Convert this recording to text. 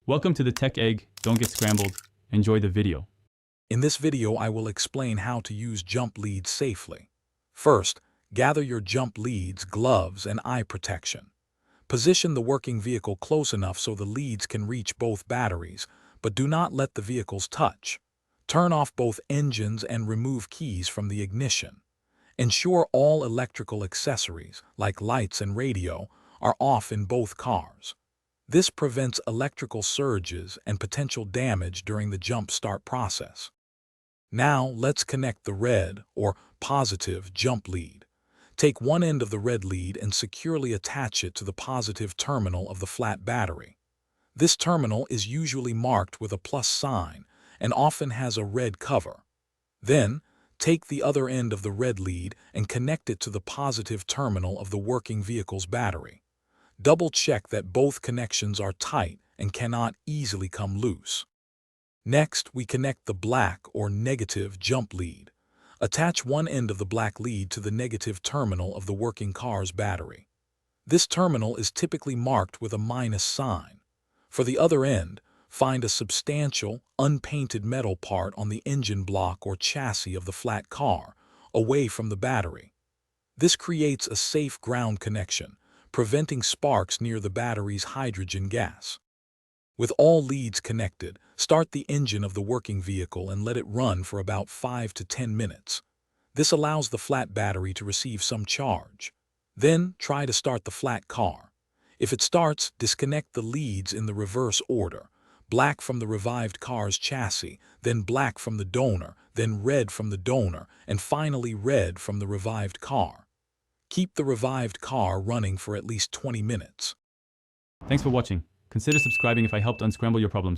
Welcome to the Tech Egg. Don't get scrambled. Enjoy the video. In this video, I will explain how to use jump leads safely. First, gather your jump leads, gloves, and eye protection. Position the working vehicle close enough so the leads can reach both batteries, but do not let the vehicles touch. Turn off both engines and remove keys from the ignition. Ensure all electrical accessories, like lights and radio, are off in both cars. This prevents electrical surges and potential damage during the jump start process. Now, let's connect the red, or positive, jump lead. Take one end of the red lead and securely attach it to the positive terminal of the flat battery. This terminal is usually marked with a plus sign and often has a red cover. Then, take the other end of the red lead and connect it to the positive terminal of the working vehicle's battery. Double-check that both connections are tight and cannot easily come loose. Next, we connect the black or negative jump lead. Attach one end of the black lead to the negative terminal of the working car's battery. This terminal is typically marked with a minus sign. For the other end, find a substantial, unpainted metal part on the engine block or chassis of the flat car, away from the battery. This creates a safe ground connection, preventing sparks near the battery's hydrogen gas. With all leads connected, start the engine of the working vehicle and let it run for about 5 to 10 minutes. This allows the flat battery to receive some charge. Then, try to start the flat car. If it starts, disconnect the leads in the reverse order: black from the revived car's chassis, then black from the donor, then red from the donor, and finally red from the revived car. Keep the revived car running for at least 20 minutes. Thanks for watching. Consider subscribing if I helped unscramble your problems.